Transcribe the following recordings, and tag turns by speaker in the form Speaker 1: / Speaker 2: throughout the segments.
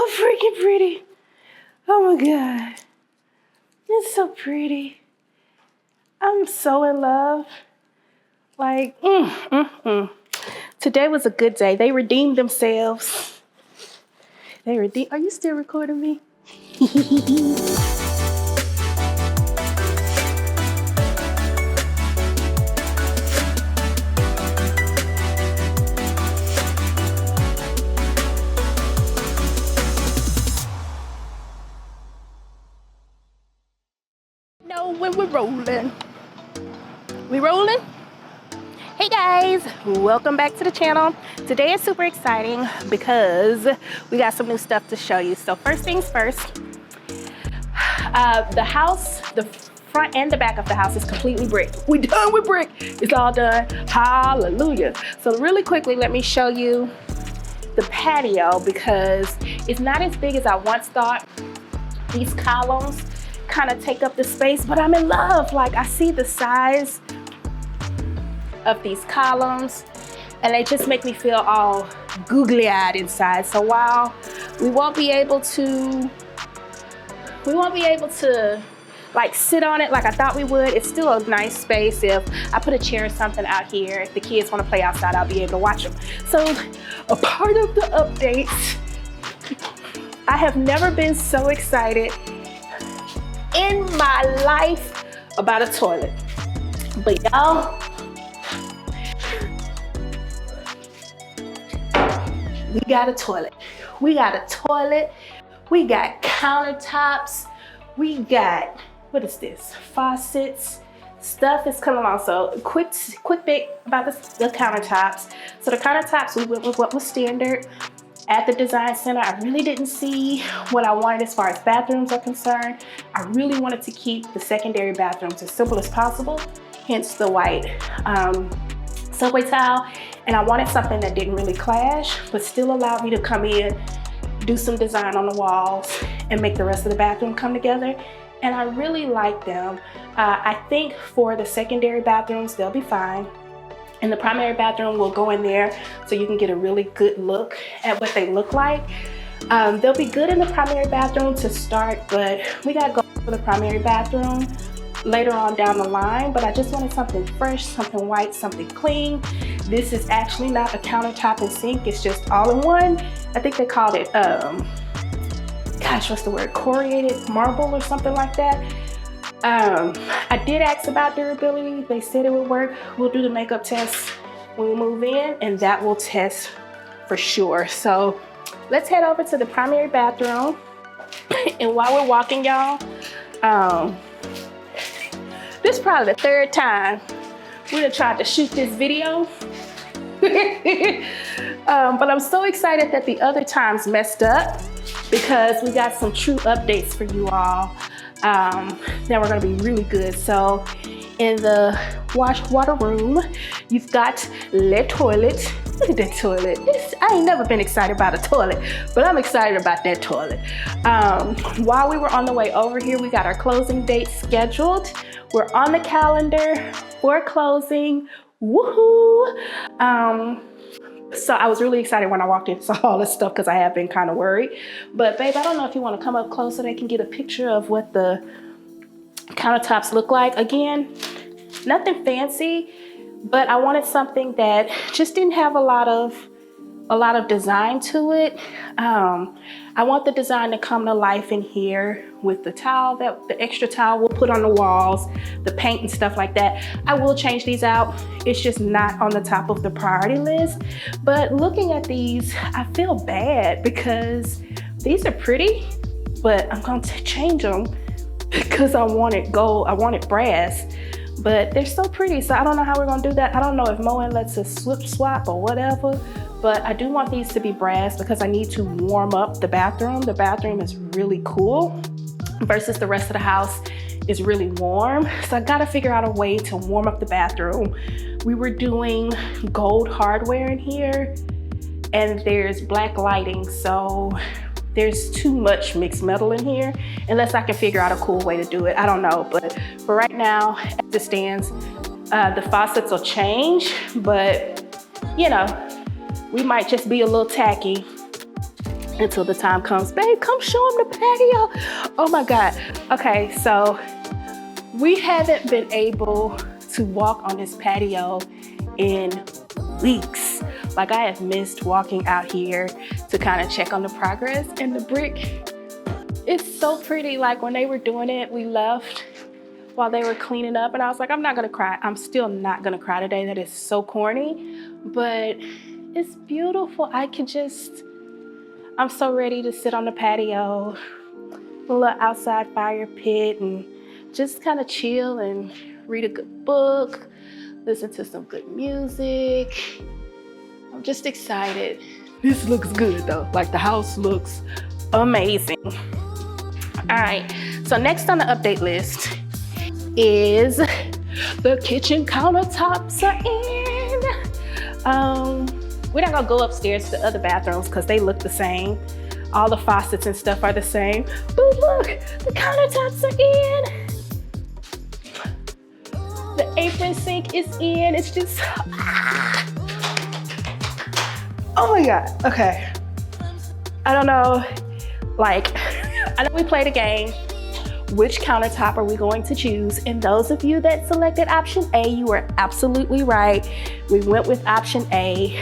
Speaker 1: freaking pretty. Oh my God. It's so pretty. I'm so in love. Like, Today was a good day. They redeemed themselves. Are you still recording me? No, when we're rolling. We rolling? Hey guys, welcome back to the channel. Today is super exciting because we got some new stuff to show you. So first things first, the house, the front and the back of the house is completely brick. We done with brick. It's all done. Hallelujah. So really quickly, let me show you the patio because it's not as big as I once thought. These columns kind of take up the space, but I'm in love. Like, I see the size of these columns and they just make me feel all googly-eyed inside. So while we won't be able to like sit on it like I thought we would, it's still a nice space. If I put a chair or something out here, if the kids want to play outside, I'll be able to watch them. So a part of the updates, I have never been so excited in my life about a toilet. But y'all, we got a toilet. We got a toilet. We got countertops. We got, what is this? Faucets. Stuff is coming along. So quick bit about the countertops. So the countertops, we went with what was standard at the design center. I really didn't see what I wanted as far as bathrooms are concerned. I really wanted to keep the secondary bathrooms as simple as possible, hence the white subway tile. And I wanted something that didn't really clash, but still allowed me to come in, do some design on the walls, and make the rest of the bathroom come together. And I really like them. I think for the secondary bathrooms, they'll be fine. And the primary bathroom will go in there so you can get a really good look at what they look like. They'll be good in the primary bathroom to start, but we gotta go for the primary bathroom later on down the line. But I just wanted something fresh, something white, something clean. This is actually not a countertop and sink, it's just all in one. I think they called it, gosh, what's the word? Coriated marble or something like that. I did ask about durability. They said it would work. We'll do the makeup test when we move in, and that will test for sure. So let's head over to the primary bathroom. And while we're walking, y'all, this is probably the third time we done tried to shoot this video. But I'm so excited that the other times messed up because we got some true updates for you all. That we're gonna be really good. So in the water room, you've got the toilet. Look at that toilet. I ain't never been excited about a toilet, but I'm excited about that toilet. While we were on the way over here, we got our closing date scheduled. We're on the calendar for closing. Woohoo! So I was really excited when I walked in and saw all this stuff because I have been kind of worried. But babe, I don't know if you want to come up close so they can get a picture of what the countertops look like. Again, nothing fancy, but I wanted something that just didn't have a lot of design to it. I want the design to come to life in here with the tile, the extra tile we'll put on the walls, the paint and stuff like that. I will change these out. It's just not on the top of the priority list. But looking at these, I feel bad because these are pretty, but I'm going to change them because I want it gold, I want it brass. But they're so pretty, so I don't know how we're gonna do that. I don't know if Moen lets us swap or whatever, but I do want these to be brass because I need to warm up the bathroom. The bathroom is really cool versus the rest of the house is really warm. So I gotta figure out a way to warm up the bathroom. We were doing gold hardware in here and there's black lighting, so there's too much mixed metal in here unless I can figure out a cool way to do it. I don't know, but for right now, as it stands, the faucets will change, but you know, we might just be a little tacky until the time comes. Babe, come show them the patio. Oh my God. Okay, so we haven't been able to walk on this patio in weeks. Like, I have missed walking out here to kind of check on the progress. And the brick, it's so pretty. Like, when they were doing it, we left while they were cleaning up, and I was like, I'm not gonna cry. I'm still not gonna cry today. That is so corny, but it's beautiful. I'm so ready to sit on the patio, a little outside fire pit, and just kind of chill and read a good book, listen to some good music. I'm just excited. This looks good though. Like, the house looks amazing. All right, so next on the update list is the kitchen countertops are in. We're not gonna go upstairs to the other bathrooms because they look the same. All the faucets and stuff are the same. But look, the countertops are in. The apron sink is in. It's just, oh my God, okay. I don't know, like, I know we played a game. Which countertop are we going to choose? And those of you that selected option A, you were absolutely right. We went with option A.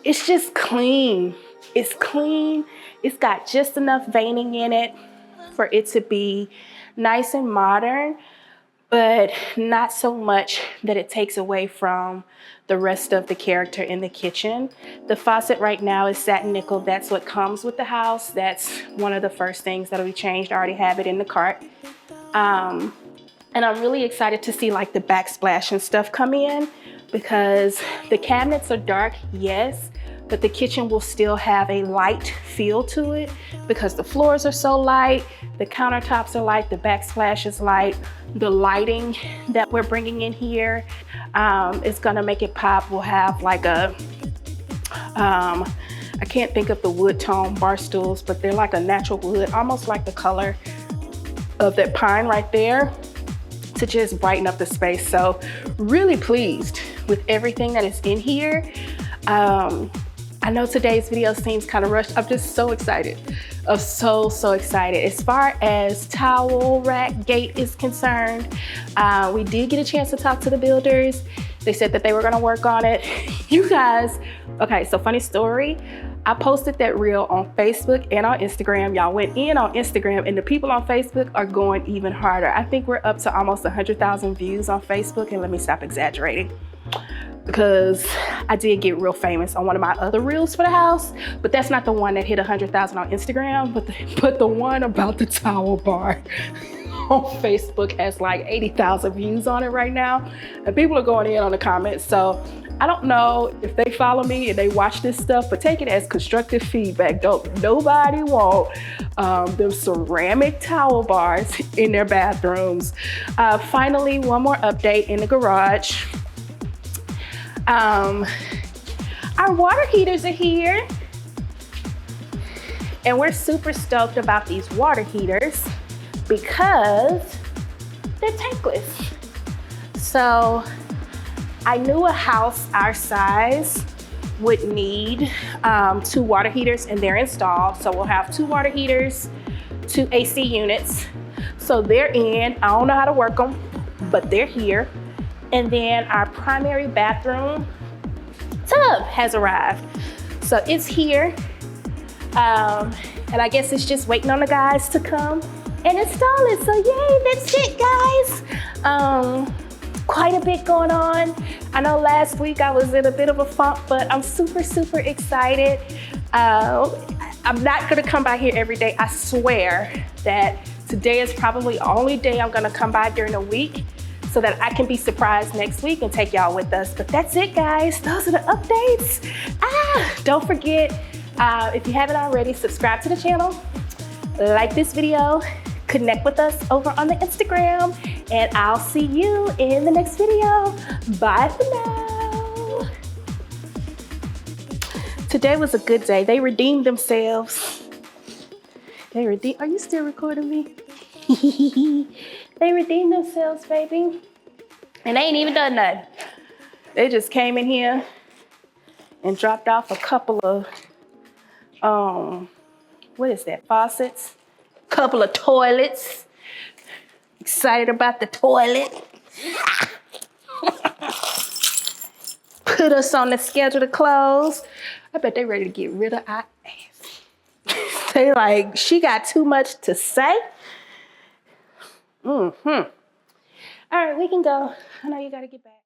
Speaker 1: It's just clean. It's clean. It's got just enough veining in it for it to be nice and modern, but not so much that it takes away from the rest of the character in the kitchen. The faucet right now is satin nickel. That's what comes with the house. That's one of the first things that'll be changed. I already have it in the cart. And I'm really excited to see like the backsplash and stuff come in, because the cabinets are dark, yes, but the kitchen will still have a light feel to it because the floors are so light, the countertops are light, the backsplash is light. The lighting that we're bringing in here is gonna make it pop. We'll have like a, I can't think of the wood tone bar stools, but they're like a natural wood, almost like the color of that pine right there, to just brighten up the space. So really pleased with everything that is in here. I know today's video seems kind of rushed. I'm just so excited. I'm so excited. As far as towel rack gate is concerned, we did get a chance to talk to the builders. They said that they were gonna work on it. You guys, okay, so funny story. I posted that reel on Facebook and on Instagram. Y'all went in on Instagram, and the people on Facebook are going even harder. I think we're up to almost 100,000 views on Facebook, and let me stop exaggerating, because I did get real famous on one of my other reels for the house, but that's not the one that hit 100,000 on Instagram, but the one about the towel bar on Facebook has like 80,000 views on it right now, and people are going in on the comments. So I don't know if they follow me and they watch this stuff, but take it as constructive feedback. Don't nobody want them ceramic towel bars in their bathrooms. Finally, one more update in the garage. Our water heaters are here, and we're super stoked about these water heaters because they're tankless. So I knew a house our size would need 2 water heaters, and they're installed. So we'll have 2 water heaters, 2 AC units. So they're in. I don't know how to work them, but they're here. And then our primary bathroom tub has arrived. So it's here. And I guess it's just waiting on the guys to come and install it. So yay, that's it, guys. Quite a bit going on. I know last week I was in a bit of a funk, but I'm super excited. I'm not gonna come by here every day. I swear that today is probably the only day I'm gonna come by during the week, so that I can be surprised next week and take y'all with us. But that's it, guys. Those are the updates. Don't forget, if you haven't already, subscribe to the channel, like this video, connect with us over on the Instagram, and I'll see you in the next video. Bye for now. Today was a good day. They redeemed themselves. Are you still recording me? They redeemed themselves, baby. And they ain't even done nothing. They just came in here and dropped off a couple of what is that? Faucets. Couple of toilets. Excited about the toilet. Put us on the schedule to close. I bet they ready to get rid of our ass. They like, she got too much to say. All right, we can go. I know you gotta get back.